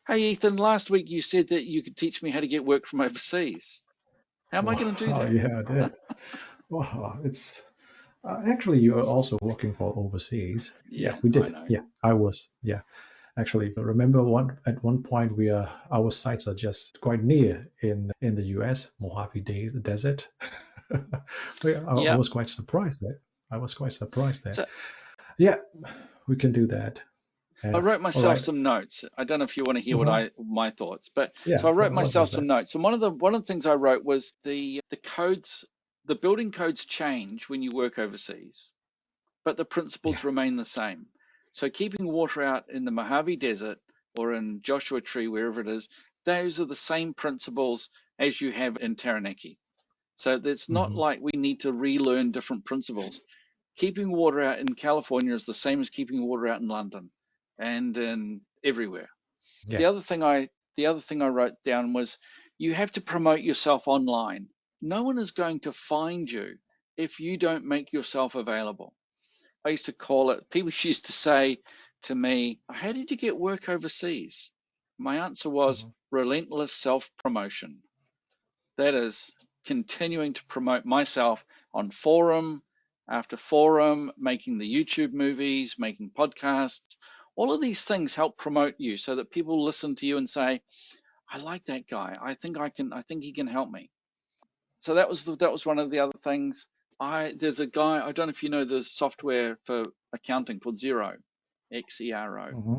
Hey, Ethan, last week you said that you could teach me how to get work from overseas. How am I going to do Wow, that? yeah, I did. Wow, it's actually you're also working for overseas. Yeah, Yeah, we I did. know. Yeah, I was. Yeah, actually, but remember one point we are our sites are just quite near in the U.S. Desert. I Yeah. was quite surprised there. I was quite surprised there. So Yeah, we can do that. I And wrote all myself right. some notes. I don't know if you want to hear what Mhm. my thoughts, but so Yeah. I wrote What myself was some that? notes. And one of the things I wrote was the codes, the building codes change when you work overseas, but the Yeah. principles remain the same. So keeping water out in the Mojave Desert or in Joshua Tree, wherever it is, those are the same principles as you have in Taranaki. So it's not Hmm. like we need to relearn different principles. Keeping water out in California is the same as keeping water out in London and in everywhere. The Yeah. other thing I the other thing I wrote down was you have to promote yourself online. No one is going to find you if you don't make yourself available. I used to call it, people used to say to me, how did you get work overseas? My answer was Hmm. relentless self promotion. That is continuing to promote myself on forum after forum, making the YouTube movies, making podcasts. All of these things help promote you so that people listen to you and say, I like that guy. I think he can help me. So that was one of the other things. There's a guy, I don't know if you know the software for accounting called Xero, Xero, Hmm.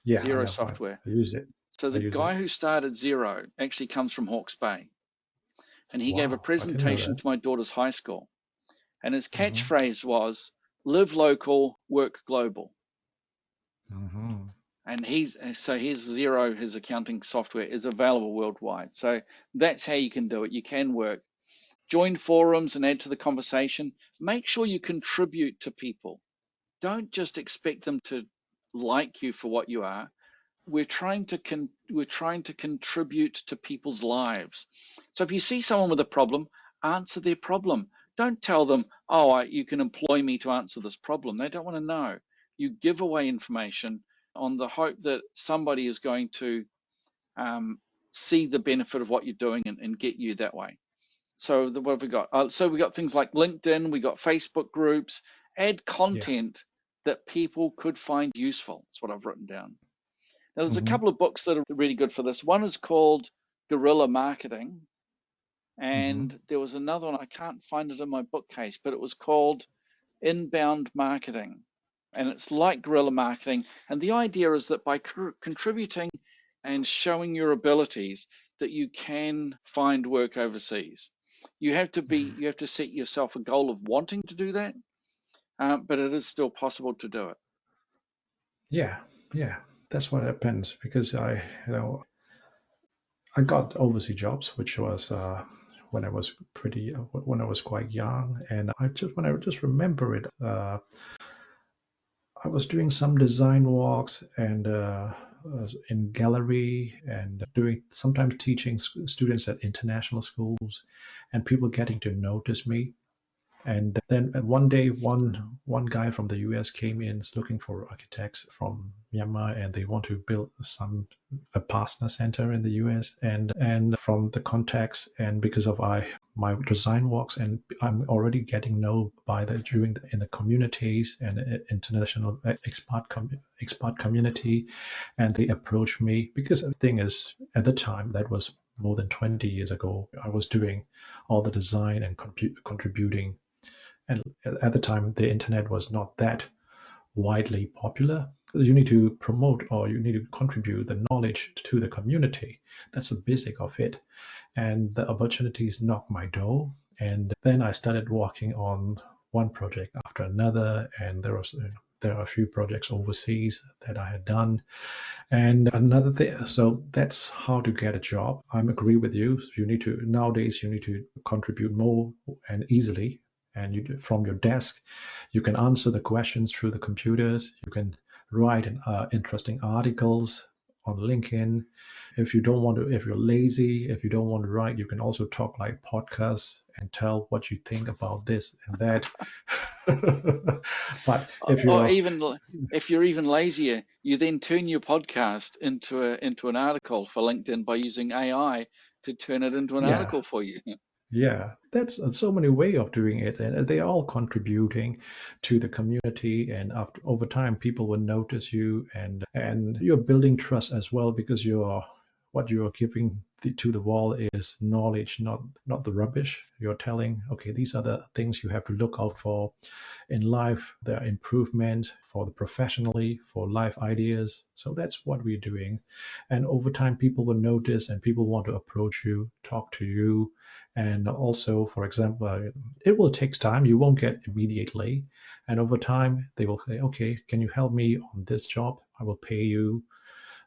Yeah, I Xero know. software. I use it. So I the use it. guy who started Xero actually comes from Hawke's Bay, and he gave a Wow, I didn't know presentation that. to my daughter's high school, and his Hmm. catchphrase was "Live local, work global." Hmm. And his Xero, his accounting software, is available worldwide. So that's how you can do it. You can work. Join forums and add to the conversation. Make sure you contribute to people. Don't just expect them to like you for what you are. We're trying to contribute to people's lives. So if you see someone with a problem, answer their problem. Don't tell them, "Oh, you can employ me to answer this problem." They don't want to know. You give away information on the hope that somebody is going to see the benefit of what you're doing and get you that way. So what have we got? So we got things like LinkedIn, we got Facebook groups. Add Yeah. content that people could find useful. That's what I've written down. Now, there's a Hmm. couple of books that are really good for this. One is called Guerrilla Marketing, Hmm. and there was another one, I can't find it in my bookcase, but it was called Inbound Marketing. And it's like guerrilla marketing. And the idea is that by contributing and showing your abilities, that you can find work overseas. You have to set yourself a goal of wanting to do that, but it is still possible to do it. Yeah. Yeah. That's what happens because I got overseas jobs, which was when I was quite young, and when I just remember it, I was doing some design walks and in gallery and doing sometimes teaching students at international schools, and people getting to notice me. And then one day, one guy from the US came in looking for architects from Myanmar, and they want to build a partner center in the US. And from the contacts, and because of my design walks, and I'm already getting known by the during the, in the communities and international expat community, and they approached me because the thing is, at the time that was more than 20 years ago, I was doing all the design and contributing, and at the time the internet was not that widely popular. You need to promote or you need to contribute the knowledge to the community. That's the basic of it. And the opportunities knocked my door, and then I started working on one project after another, and there are a few projects overseas that I had done, and another thing. So that's how to get a job. I agree with you. You need to nowadays you need to contribute more and easily. And from your desk, you can answer the questions through the computers. You can write interesting articles on LinkedIn. If you don't want to, if you're lazy, if you don't want to write, you can also talk like podcasts and tell what you think about this and that. But if Or you're, even if you're even lazier, you then turn your podcast into an article for LinkedIn by using AI to turn it into an yeah, article for you. yeah, that's so many way of doing it, and they're all contributing to the community. And after over time, people will notice you, and you're building trust as well because you're what you're giving to the wall is knowledge, not the rubbish. You're telling, okay, these are the things you have to look out for in life. There are improvements for the professionally, for life ideas. So that's what we're doing, and over time, people will notice, and people want to approach you, talk to you, and also, for example, it will take time. You won't get immediately. And over time, they will say, okay, can you help me on this job? I will pay you.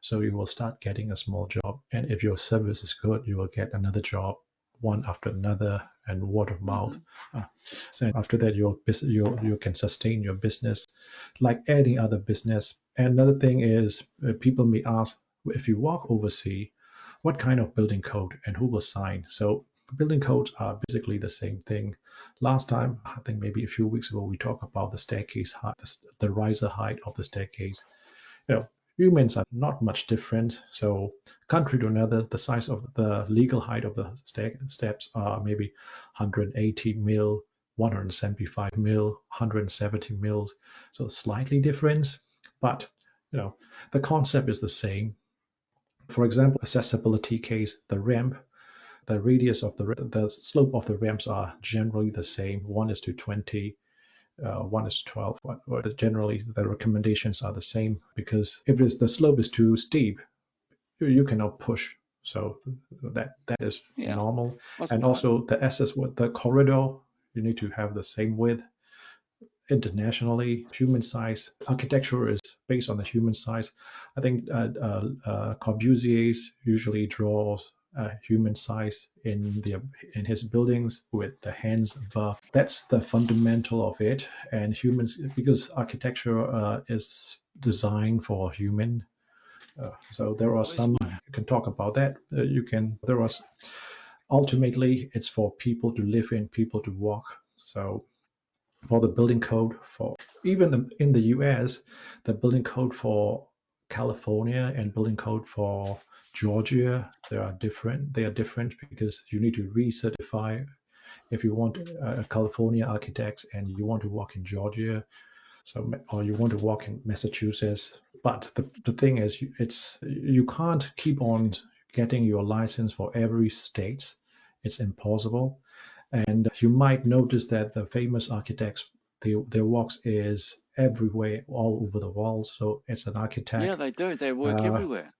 So you will start getting a small job. And if your service is good, you will get another job, one after another, and word of mouth. Hmm. Uh, so after that, you can sustain your business like any other business. And another thing is, people may ask, if you walk overseas, what kind of building code and who will sign? So building codes are basically the same thing. Last time, I think maybe a few weeks ago, we talked about the staircase height, the riser height of the staircase. You know, humans are not much different. So country to another, the size of the legal height of the steps are maybe 180 mil, 175 mil, 170 mils. So slightly different, but the concept is the same. For example, accessibility case, the ramp, the radius of the slope of the ramps are generally the same. 1:20, 1:12. Generally, the recommendations are the same because if the slope is too steep, you cannot push. So that is Yeah. normal. Was And also the access with the corridor, you need to have the same width internationally. Human size architecture is based on the human size. I think Corbusier usually draws human size in his buildings with the hands above. That's the fundamental of it. And humans, because architecture is designed for human. So there are was some my you can talk about that. You can there are ultimately it's for people to live in, people to walk. So for the building code for even in the US, the building code for California and building code for Georgia, They are different because you need to recertify if you want a California architects and you want to work in Georgia, so or you want to work in Massachusetts. But the thing is, you can't keep on getting your license for every state. It's impossible. And you might notice that the famous architects, their works is everywhere, all over the world. So as an Yeah, architect, they do. They work uh, everywhere.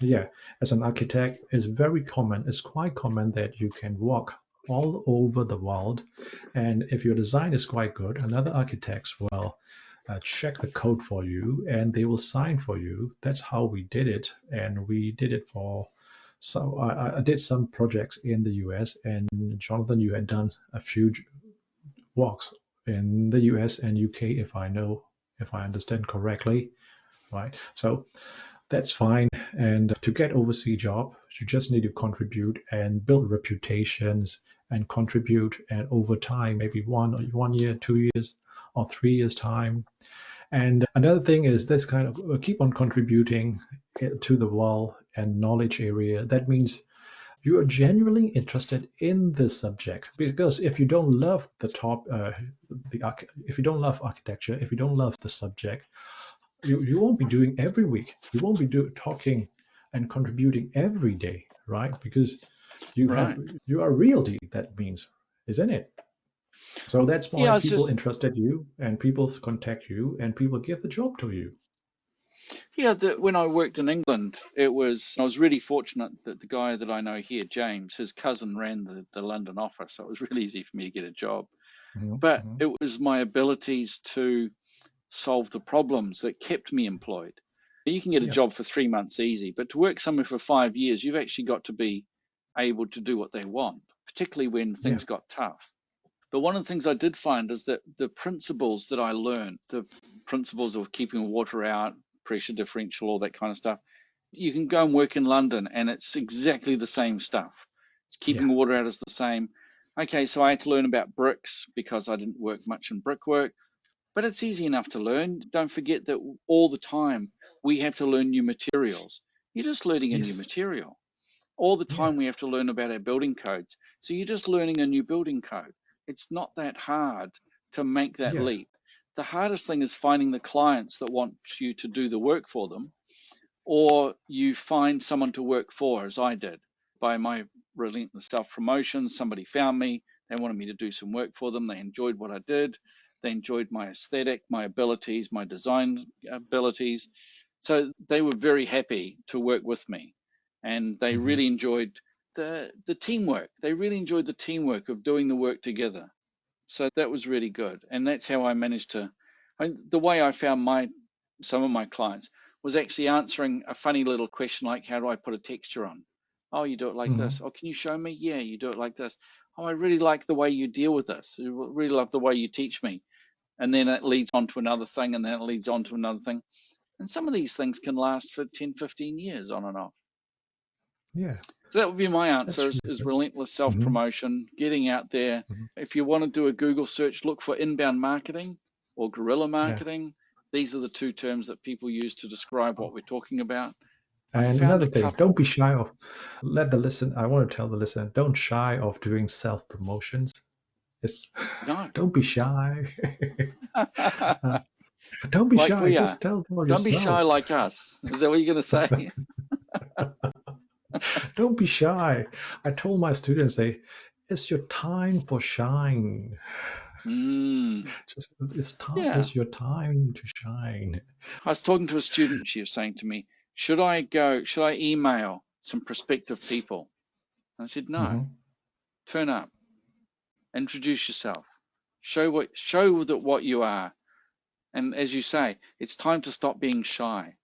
yeah, as an architect, it's very common. It's quite common that you can walk all over the world. And if your design is quite good, another architects will check the code for you and they will sign for you. That's how we did it. And we did it for, so I did some projects in the US, and Jonathan, you had done a few walks in the US and UK, if I understand correctly, right? So that's fine. And to get overseas job, you just need to contribute and build reputations and contribute. And over time, maybe 1 year, 2 years, or 3 years time. And another thing is this kind of keep on contributing to the wall and knowledge area. That means you are genuinely interested in this subject, because if you don't love if you don't love architecture, if you don't love the subject, you won't be doing every week. You won't be talking and contributing every day, right? Because you have Right. you are realty. That means, isn't it? So that's why Yeah, it's people just interested you and people contact you and people give the job to you. yeah. When I worked in England, I was really fortunate that the guy that I know here, James, his cousin ran the London office, so it was really easy for me to get a job. Mhm, But mhm. it was my abilities to solve the problems that kept me employed. You can get a Yeah, job for 3 months easy, but to work somewhere for 5 years, you've actually got to be able to do what they want, particularly when yeah, things got tough. But one of the things I did find is that the principles that I learned, the principles of keeping water out, pressure differential, all that kind of stuff, You can go and work in London and it's exactly the same stuff. It's Yeah. keeping water out is the same. Okay, so I had to learn about bricks because I didn't work much in brickwork, but it's easy enough to learn. Don't forget that all the time we have to learn new materials. You're just learning a new Yes. material. All the Yeah. time we have to learn about our building codes. So you're just learning a new building code. It's not that hard to make that Yeah. leap. The hardest thing is finding the clients that want you to do the work for them, or you find someone to work for, as I did. By my relentless self-promotion, somebody found me. They wanted me to do some work for them. They enjoyed what I did. They enjoyed my aesthetic, my abilities, my design abilities. So they were very happy to work with me. And they Hmm. really enjoyed the teamwork. They really enjoyed the teamwork of doing the work together. So that was really good. And that's how I managed to, the way I found some of my clients was actually answering a funny little question like, how do I put a texture on? Oh, you do it like Hmm. this. Oh, can you show me? Yeah, you do it like this. Oh, I really like the way you deal with this. I really love the way you teach me. And then it leads on to another thing, and then it leads on to another thing. And some of these things can last for 10, 15 years on and off. Yeah. So that would be my answer That's is, really is good. relentless Hmm. self-promotion, getting out there. Hmm. If you want to do a Google search, look for inbound marketing or guerrilla Yeah. marketing. These are the two terms that people use to describe what Oh. we're talking about. I And found another a thing, don't couple. be shy of. I want to tell the listener, don't shy of doing self promotions. It's No. don't be shy. Uh, don't be Like shy. we are. Just tell about Don't be yourself. shy like us. Is that what you're going to say? Don't be shy. I told my students, it's your time for shine. Mm, Just it's time. yeah. It's your time to shine. I was talking to a student. She was saying to me, should I email some prospective people? And I said, no, Hmm. turn up. Introduce yourself. Show that what you are. And as you say, it's time to stop being shy.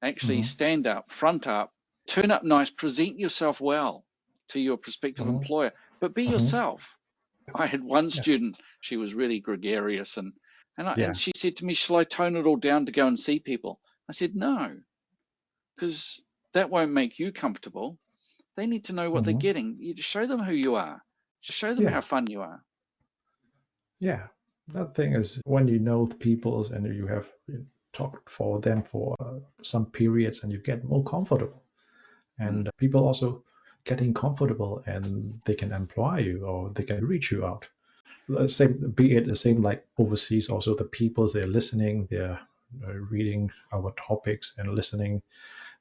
Actually Hmm. stand up, front up, turn up nice, present yourself well to your prospective Hmm. employer, but be Hmm. yourself. I had one Yeah. student, she was really gregarious and Yeah. she said to me, shall I tone it all down to go and see people? I said, no, because that won't make you comfortable. They need to know what they're Hmm. getting. You just show them who you are. Just show them how Yeah. fun you are. Yeah. That thing is when you know the peoples and you have talked for them for some periods and you get more comfortable. Mm. And people also getting comfortable and they can employ you or they can reach you out. Same, be it the same like overseas. Also, the people they're listening, they're reading our topics and listening,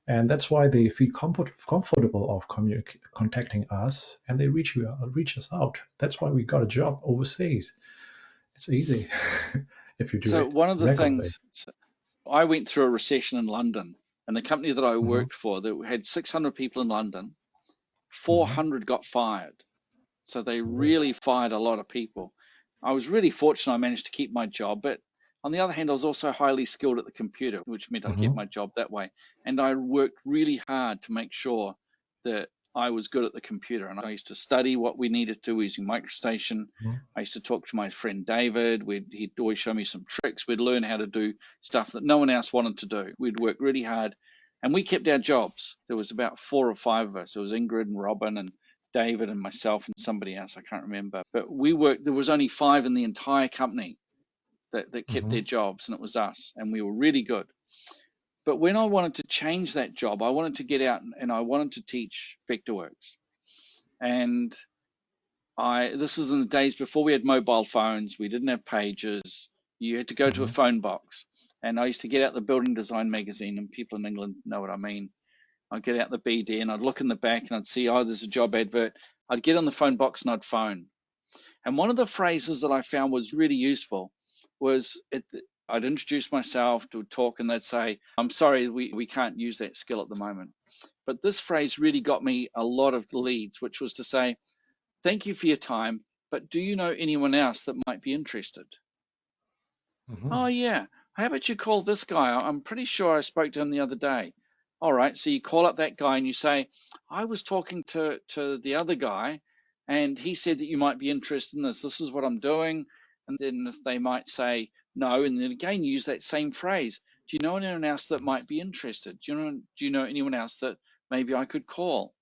and that's why they feel comfortable of contacting us, and they reach us out. That's why we got a job overseas. It's easy if you do So it one of the regularly. things, I went through a recession in London, and the company that I Hmm. worked for, that had 600 people in London, Hmm. 400 got fired. So they Oh. really fired a lot of people. I was really fortunate I managed to keep my job, but on the other hand, I was also highly skilled at the computer, which meant I kept Hmm. my job that way. And I worked really hard to make sure that I was good at the computer. And I used to study what we needed to do using MicroStation. Hmm. I used to talk to my friend David. He'd always show me some tricks. We'd learn how to do stuff that no one else wanted to do. We'd work really hard and we kept our jobs. There was about 4 or 5 of us. It was Ingrid and Robin and David and myself and somebody else, I can't remember. But we worked, there was only 5 in the entire company that kept Hmm. their jobs, and it was us, and we were really good. But when I wanted to change that job, I wanted to get out and I wanted to teach Vectorworks. And this is in the days before we had mobile phones, we didn't have pages, you had to go to a Hmm. phone box. And I used to get out the building design magazine, and people in England know what I mean. I'd get out the BD and I'd look in the back and I'd see, oh, there's a job advert. I'd get on the phone box and I'd phone. And one of the phrases that I found was really useful was I'd introduce myself to talk and they'd say, I'm sorry, we can't use that skill at the moment. But this phrase really got me a lot of leads, which was to say, thank you for your time, but do you know anyone else that might be interested? Hmm. Oh, yeah. How about you call this guy? I'm pretty sure I spoke to him the other day. All right. So you call up that guy and you say, I was talking to the other guy and he said that you might be interested in this. This is what I'm doing. And then if they might say no, and then again use that same phrase. Do you know anyone else that might be interested? Do you know anyone else that maybe I could call?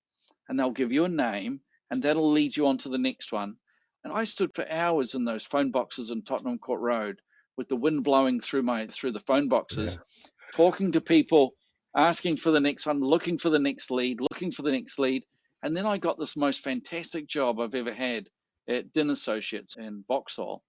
And they'll give you a name, and that'll lead you on to the next one. And I stood for hours in those phone boxes in Tottenham Court Road with the wind blowing through the phone Yeah. boxes, talking to people, asking for the next one, looking for the next lead, looking for the next lead. And then I got this most fantastic job I've ever had at Din Associates in Vauxhall.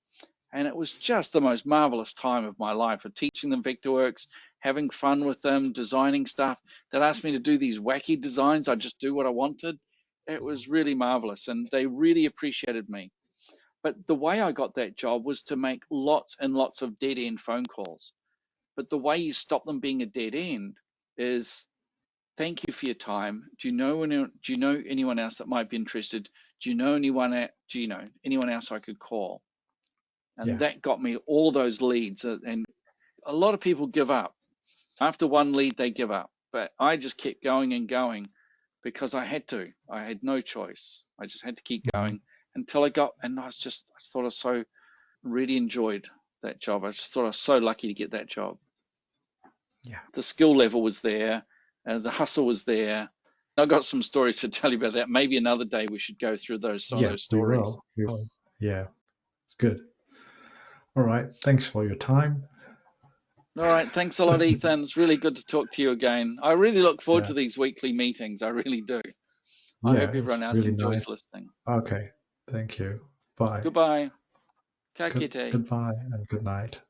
And it was just the most marvelous time of my life of teaching them Vectorworks, having fun with them, designing stuff. They'd asked me to do these wacky designs. I'd just do what I wanted. It was really marvelous, and they really appreciated me. But the way I got that job was to make lots and lots of dead end phone calls. But the way you stop them being a dead end is thank you for your time. Do you know anyone else that might be interested? Do you know anyone else I could call? And Yeah. that got me all those leads. And a lot of people give up. After one lead, they give up. But I just kept going and going because I had to. I had no choice. I just had to keep Mhm. going until I got, and I thought I was so really enjoyed that job. I just thought I was so lucky to get that job. Yeah. The skill level was there, the hustle was there. I've got some stories to tell you about that. Maybe another day we should go through some of Yeah. those We stories. will. We will. Yeah. It's good. All right. Thanks for your time. All right, thanks a lot, Ethan. It's really good to talk to you again. I really look forward Yeah. to these weekly meetings. I really do. I Yeah. hope everyone It's else really enjoys nice. listening. Okay. Thank you. Bye. Goodbye. Ka kite. Goodbye and good night.